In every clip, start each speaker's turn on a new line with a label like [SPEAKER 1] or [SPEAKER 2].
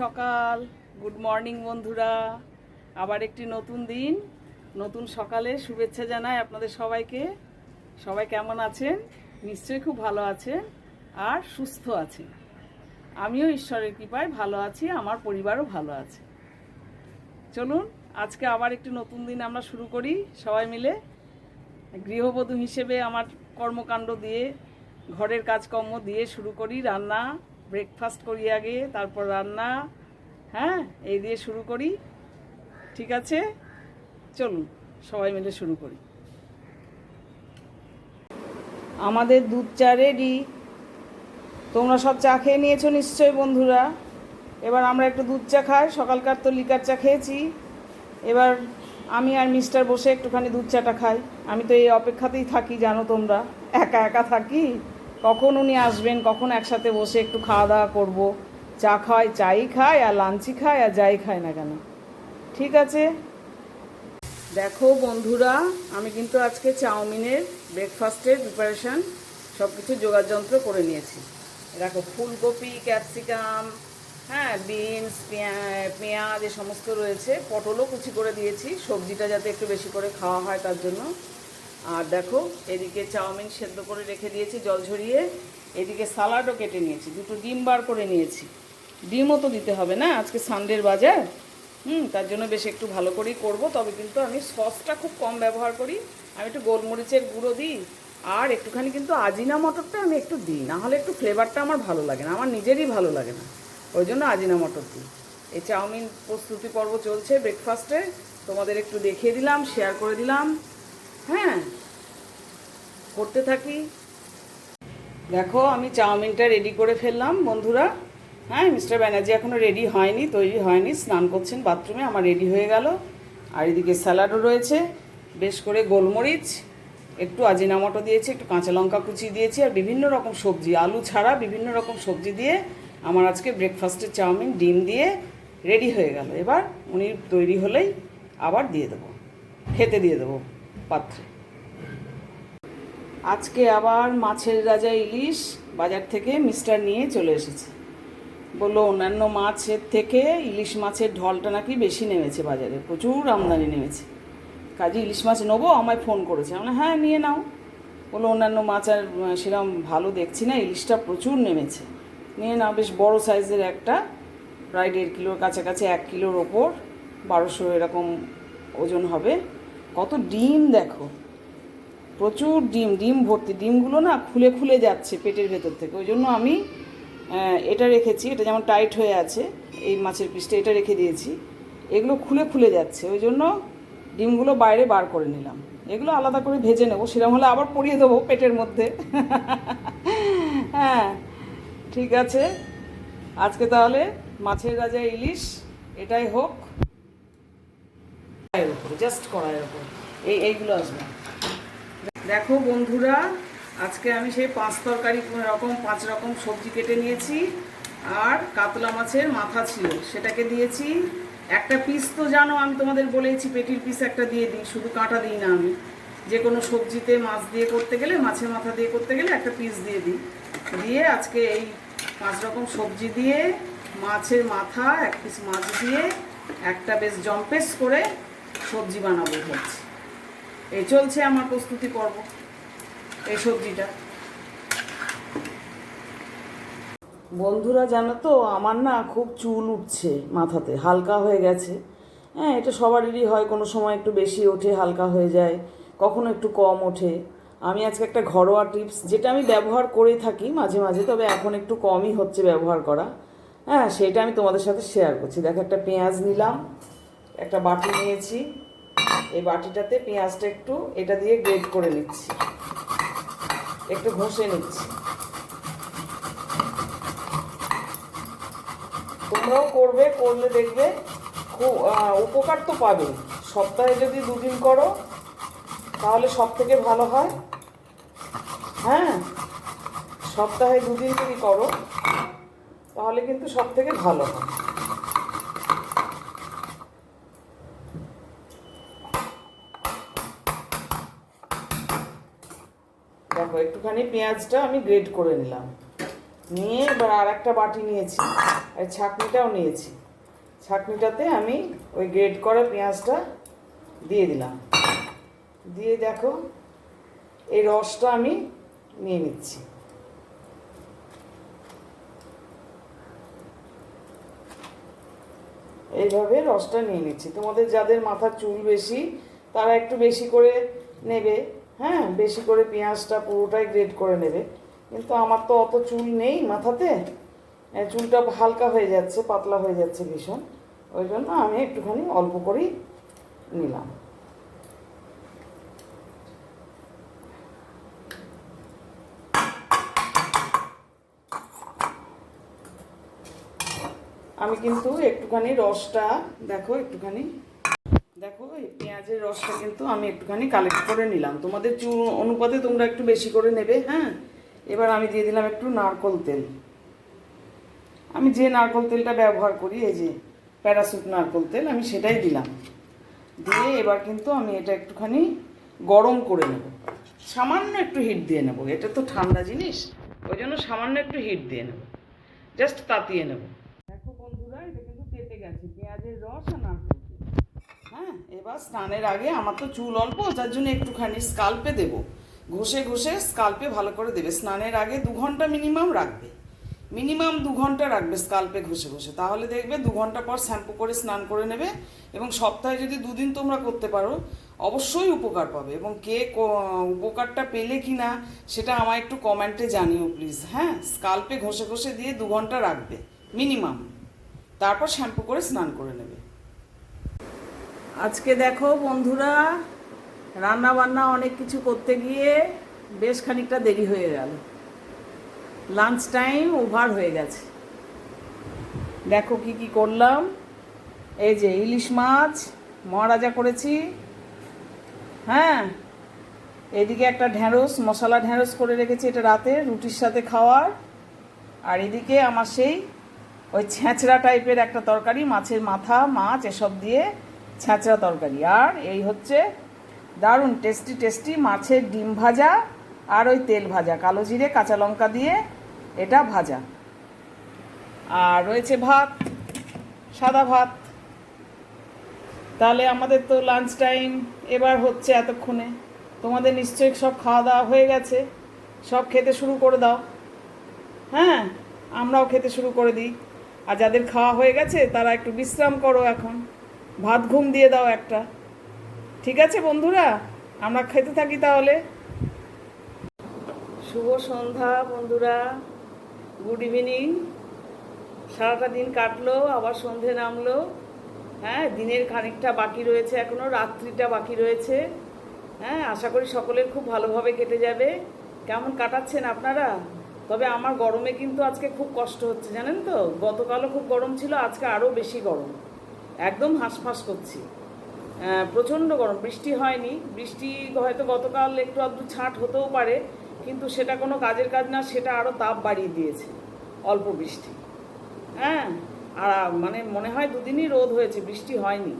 [SPEAKER 1] সকাল, good morning বন্ধুরা। আবার একটি নতুন দিন, নতুন সকালে শুভেচ্ছা জানাই আপনাদের সবাইকে। সবাই কেমন আছেন? নিশ্চয়ই খুব ভালো আছেন আর সুস্থ আছেন। আমিও ঈশ্বরের কৃপায় ভালো আছি, আমার পরিবারও ভালো আছে। চলুন আজকে আবার একটি নতুন দিন আমরা শুরু করি সবাই মিলে। গৃহবধূ হিসেবে আমার কর্মকাণ্ড দিয়ে, ঘরের কাজকর্ম দিয়ে শুরু করি। রান্না, ব্রেকফাস্ট করি আগে, তারপর রান্না, হ্যাঁ এই দিয়ে শুরু করি। ঠিক আছে, চলুন সবাই মিলে শুরু করি। আমাদের দুধ চা রেডি। তোমরা সব চা খেয়ে নিয়েছো নিশ্চয়ই বন্ধুরা। এবার আমরা একটু দুধ চা খাই। সকালকার তো লিকার চা খেয়েছি, এবার আমি আর মিস্টার বসে একটুখানি দুধ চাটা খাই। আমি তো এই অপেক্ষাতেই থাকি, জানো তোমরা, একা একা থাকি। কখন উনি আসবেন, কখন একসাথে বসে একটু খাওয়া দাওয়া করবো। চা খাই, চাই খাই আর লাঞ্চই খাই আর যাই খাই না কেন। ঠিক আছে, দেখো বন্ধুরা, আমি কিন্তু আজকে চাউমিনের ব্রেকফাস্টের প্রিপারেশান সব কিছু যোগাযন্ত্র করে নিয়েছি। দেখো ফুলকপি, ক্যাপসিকাম, হ্যাঁ বিনস, পেঁয়াজ এ সমস্ত রয়েছে। পটলও কুচি করে দিয়েছি, সবজিটা যাতে একটু বেশি করে খাওয়া হয় তার জন্য। আর দেখো এদিকে চাউমিন সেদ্ধ করে রেখে দিয়েছি জল ঝরিয়ে। এদিকে সালাডও কেটে নিয়েছি, দুটো ডিম বার করে নিয়েছি। ডিমও তো দিতে হবে না, আজকে সানডের বাজার। তার জন্য বেশ একটু ভালো করেই করব। তবে কিন্তু আমি সসটা খুব কম ব্যবহার করি। আমি একটু গোলমরিচের গুঁড়ো দিই আর একটুখানি কিন্তু আজিনা মটরটা আমি একটু দিই, না হলে একটু ফ্লেভারটা আমার ভালো লাগে না, আমার নিজেরই ভালো লাগে না, ওই জন্য আজিনা মটর দিই। এই চাউমিন প্রস্তুতি পর্ব চলছে ব্রেকফাস্টে, তোমাদের একটু দেখিয়ে দিলাম, শেয়ার করে দিলাম। হ্যাঁ, করতে থাকি। দেখো আমি চাউমিনটা রেডি করে ফেললাম বন্ধুরা। হ্যাঁ, মিস্টার ব্যানার্জি এখনও রেডি হয়নি, তৈরি হয়নি, স্নান করছেন বাথরুমে। আমার রেডি হয়ে গেল। আর এদিকে স্যালাডও রয়েছে, বেশ করে গোলমরিচ, একটু আজিনামটো দিয়েছি, একটু কাঁচা লঙ্কা কুচি দিয়েছি আর বিভিন্ন রকম সবজি, আলু ছাড়া বিভিন্ন রকম সবজি দিয়ে আমার আজকে ব্রেকফাস্টের চাউমিন ডিম দিয়ে রেডি হয়ে গেল। এবার উনি তৈরি হলেই আবার দিয়ে দেবো, খেতে দিয়ে দেবো পাত্রে। আজকে আবার মাছের রাজা ইলিশ বাজার থেকে মিস্টার নিয়ে চলে এসেছে। বললো অন্যান্য মাছের থেকে ইলিশ মাছের ঢলটা নাকি বেশি নেমেছে বাজারে, প্রচুর আমদানি নেমেছে। কাজে ইলিশ মাছ নেবো, আমায় ফোন করেছে। আমরা হ্যাঁ নিয়ে নাও। বললো অন্যান্য মাছ আর সেরকম ভালো দেখছি না, ইলিশটা প্রচুর নেমেছে, নিয়ে নাও। বেশ বড় সাইজের একটা, প্রায় 1.5 কিলোর কাছাকাছি, 1 কিলোর ওপর, 1200 এরকম ওজন হবে। কত ডিম দেখো, প্রচুর ডিম, ডিম ভর্তি। ডিমগুলো না খুলে খুলে যাচ্ছে পেটের ভেতর থেকে, ওই জন্য আমি এটা রেখেছি। এটা যেমন টাইট হয়ে আছে, এই মাছের পিসটা এটা রেখে দিয়েছি। এগুলো খুলে খুলে যাচ্ছে, ওই জন্য ডিমগুলো বাইরে বার করে নিলাম। এগুলো আলাদা করে ভেজে নেবো, সেরকম হলে আবার পরিয়ে দেবো পেটের মধ্যে। হ্যাঁ ঠিক আছে, আজকে তাহলে মাছের রাজা ইলিশ এটাই হোক। কড়াইয়ের উপরে, জাস্ট কড়াইয়ের উপর এইগুলো আসবে। দেখো বন্ধুরা, আজকে আমি সেই 5 রকম সবজি কেটে নিয়েছি। আর কাতলা মাছের মাথা ছিল, সেটাকে দিয়েছি। একটা পিস তো জানো, আমি তোমাদের বলেছি পেটির পিস একটা দিয়ে দিই, শুধু কাঁটা দিই না। আমি যে কোনো সবজিতে মাছ দিয়ে করতে গেলে, মাছের মাথা দিয়ে করতে গেলে একটা পিস দিয়ে দিই। দিয়ে আজকে এই 5 রকম সবজি দিয়ে, মাছের মাথা, 1 পিস মাছ দিয়ে একটা বেশ জম্পেস করে সবজি বানাবো হচ্ছে। এই চলছে আমার প্রস্তুতি পর্ব এই সবজিটা। বন্ধুরা জানো তো, আমার না খুব চুল উঠছে মাথাতে, হালকা হয়ে গেছে। হ্যাঁ, এটা সবারই হয়, কোনো সময় একটু বেশি ওঠে, হালকা হয়ে যায়, কখনো একটু কম ওঠে। আমি আজকে একটা ঘরোয়া টিপস, যেটা আমি ব্যবহার করে থাকি মাঝে মাঝে, তবে এখন একটু কমই হচ্ছে ব্যবহার করা। হ্যাঁ, সেটা আমি তোমাদের সাথে শেয়ার করছি। দেখো, একটা পেঁয়াজ নিলাম, একটা বাটি নিয়েছি। এই বাটিটাতে পেঁয়াজটা একটু এটা দিয়ে গ্রেট করে নিচ্ছি, একটু ঘষে নিচ্ছি। তোমরাও করবে, করলে দেখবে খুব উপকার তো পাবে। সপ্তাহে যদি 2 দিন করো তাহলে সব থেকে ভালো হয়। হ্যাঁ, সপ্তাহে 2 দিন যদি করো তাহলে কিন্তু সব থেকে ভালো হয়। দেখো একটুখানি পেঁয়াজটা আমি গ্রেট করে নিলাম, নিয়ে এবার আর একটা বাটি নিয়েছি, আর ছাঁকনিটাও নিয়েছি। ছাঁকনিটাতে আমি ওই গ্রেট করা পেঁয়াজটা দিয়ে দিলাম। দিয়ে দেখো এই রসটা আমি নিয়ে নিচ্ছি। এইভাবে রসটা নিয়ে নিচ্ছি। তোমাদের যাদের মাথার চুল বেশি তারা একটু বেশি করে নেবে, হ্যাঁ, বেশি করে পেঁয়াজটা পুরোটাই গ্রেট করে নেবে। কিন্তু আমার তো অত চুল নেই মাথাতে, চুলটা হালকা হয়ে যাচ্ছে, পাতলা হয়ে যাচ্ছে ভীষণ, ওই জন্য আমি একটুখানি অল্প করেই নিলাম। আমি কিন্তু একটুখানি রসটা দেখো, দেখো এই পেঁয়াজের রসটা কিন্তু আমি একটুখানি কালেক্ট করে নিলাম। তোমাদের চুল অনুপাতে তোমরা একটু বেশি করে নেবে, হ্যাঁ। এবার আমি দিয়ে দিলাম একটু নারকেল তেল। আমি যে নারকেল তেলটা ব্যবহার করি, এই যে প্যারাসুট নারকেল তেল, আমি সেটাই দিলাম। দিয়ে এবার কিন্তু আমি এটা একটুখানি গরম করে নেব, সামান্য একটু হিট দিয়ে নেব। এটা তো ঠান্ডা জিনিস, ওই জন্য সামান্য একটু হিট দিয়ে নেব, জাস্ট তাতিয়ে নেব। দেখো বন্ধুরা, এটা কিন্তু তেতে গেছে পেঁয়াজের রস আর নারকেল তেল। হ্যাঁ, এবার স্নানের আগে, আমার তো চুল অল্প, যার জন্য একটুখানি স্কাল্পে দেব, ঘষে ঘষে স্কাল্পে ভালো করে দেবে। স্নানের আগে 2 ঘন্টা মিনিমাম রাখবে, মিনিমাম 2 ঘন্টা রাখবে স্কাল্পে ঘষে ঘষে। তাহলে দেখবে 2 ঘন্টা পর শ্যাম্পু করে স্নান করে নেবে। এবং সপ্তাহে যদি 2 দিন তোমরা করতে পারো অবশ্যই উপকার পাবে। এবং কে উপকারটা পেলে কি না সেটা আমায় একটু কমেন্টে জানিও প্লিজ। হ্যাঁ, স্কাল্পে ঘষে ঘষে দিয়ে 2 ঘন্টা রাখবে মিনিমাম, তারপর শ্যাম্পু করে স্নান করে নেবে। আজকে দেখো বন্ধুরা, রান্না বান্না অনেক কিছু করতে গিয়ে বেশ খানিকটা দেরি হয়ে গেল, লাঞ্চ টাইম ওভার হয়ে গেছে। দেখো কি কি করলাম। এই যে ইলিশ মাছ মহারাজা করেছি, হ্যাঁ। এদিকে একটা ঢ্যাঁড়স, মশলা ঢ্যাঁড়স করে রেখেছি, এটা রাতে রুটির সাথে খাওয়ার। আর এদিকে আমার সেই ওই ছ্যাঁচড়া টাইপের একটা তরকারি, মাছের মাথা, মাছ এসব দিয়ে ছ্যাঁচড়া তরকারি। আর এই হচ্ছে দারুণ টেস্টি টেস্টি মাছের ডিম ভাজা আর ওই তেল ভাজা, কালো জিরে কাঁচা লঙ্কা দিয়ে এটা ভাজা। আর রয়েছে ভাত, সাদা ভাত। তাহলে আমাদের তো লাঞ্চ টাইম এবার হচ্ছে এতক্ষণে। তোমাদের নিশ্চয়ই সব খাওয়া দাওয়া হয়ে গেছে, সব খেতে শুরু করে দাও। হ্যাঁ, আমরাও খেতে শুরু করে দিই। আর যাদের খাওয়া হয়ে গেছে তারা একটু বিশ্রাম করো, এখন ভাত ঘুম দিয়ে দাও একটা। ঠিক আছে বন্ধুরা, আমরা খেতে থাকি তাহলে। শুভ সন্ধ্যা বন্ধুরা, গুড ইভিনিং। সারাটা দিন কাটলো, আবার সন্ধে নামলো। হ্যাঁ, দিনের খানিকটা বাকি রয়েছে, এখনও রাত্রিটা বাকি রয়েছে। হ্যাঁ, আশা করি সকলের খুব ভালোভাবে কেটে যাবে। কেমন কাটাচ্ছেন আপনারা? তবে আমার গরমে কিন্তু আজকে খুব কষ্ট হচ্ছে, জানেন তো। গতকালও খুব গরম ছিল, আজকে আরও বেশি গরম, একদম হাঁসফাঁস করছি। প্রচণ্ড গরম। বৃষ্টি হয়নি, বৃষ্টি হয়তো গতকাল একটু আধটু ছাঁট হতেও পারে, কিন্তু সেটা কোনো কাজের কাজ না, সেটা আরও তাপ বাড়িয়ে দিয়েছে অল্প বৃষ্টি। হ্যাঁ, আর মানে মনে হয় 2 দিনই রোদ হয়েছে, বৃষ্টি হয়নি।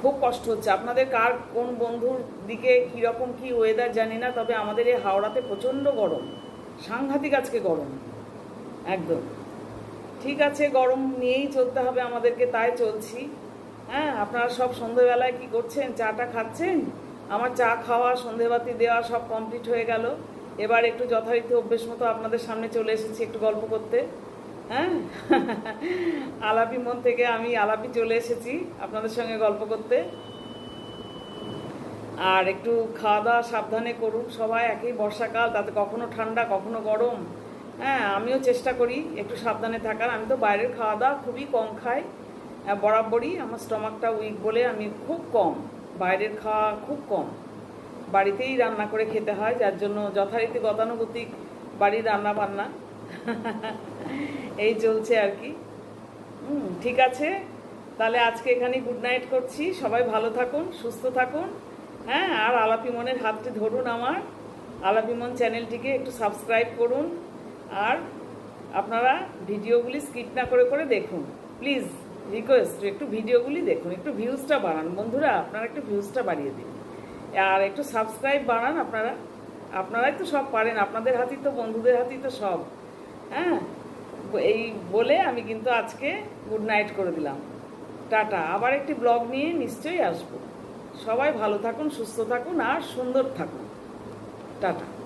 [SPEAKER 1] খুব কষ্ট হচ্ছে। আপনাদের কার কোন বন্ধুর দিকে কীরকম কী ওয়েদার জানি না, তবে আমাদের এই হাওড়াতে প্রচণ্ড গরম, সাংঘাতিক আজকে গরম একদম। ঠিক আছে, গরম নিয়েই চলতে হবে আমাদেরকে, তাই চলছি। হ্যাঁ, আপনারা সব সন্ধেবেলায় কি করছেন? চাটা খাচ্ছেন? আমার চা খাওয়া, সন্ধেবাতি দেওয়া সব কমপ্লিট হয়ে গেল। এবার একটু যথারীতি অভ্যেস মতো আপনাদের সামনে চলে এসেছি একটু গল্প করতে। হ্যাঁ, আলাপি মন থেকে আমি আলাপি চলে এসেছি আপনাদের সঙ্গে গল্প করতে। আর একটু খাওয়া দাওয়া সাবধানে করুন সবাই, একই বর্ষাকাল, তাতে কখনো ঠান্ডা কখনো গরম। হ্যাঁ, আমিও চেষ্টা করি একটু সাবধানে থাকার। আমি তো বাইরের খাওয়া দাওয়া খুবই কম খাই বরাবরই। আমার স্টমাকটা উইক বলে আমি খুব কম বাইরের খাওয়া, খুব কম বাড়িতেই রান্না করে খেতে হয়, যার জন্য যথারীতি গতানুগতিক বাড়ির রান্না বান্না এই চলছে আর কি। ঠিক আছে, তাহলে আজকে এখানেই গুড নাইট করছি। সবাই ভালো থাকুন, সুস্থ থাকুন। হ্যাঁ, আর আলাপি মনের হাতটি ধরুন, আমার আলাপি মন চ্যানেলটিকে একটু সাবস্ক্রাইব করুন। আর আপনারা ভিডিওগুলি স্কিপ না করে করে দেখুন প্লিজ, রিকোয়েস্ট। একটু ভিডিওগুলি দেখুন, একটু ভিউজটা বাড়ান বন্ধুরা, আপনারা একটু ভিউজটা বাড়িয়ে দিন। আর একটু সাবস্ক্রাইব বাড়ান আপনারাই তো সব পারেন, আপনাদের হাতেই তো, বন্ধুদের হাতেই তো সব। হ্যাঁ, এই বলে আমি কিন্তু আজকে গুড নাইট করে দিলাম। টাটা। আবার একটি ব্লগ নিয়ে নিশ্চয়ই আসবো। সবাই ভালো থাকুন, সুস্থ থাকুন আর সুন্দর থাকুন। টাটা।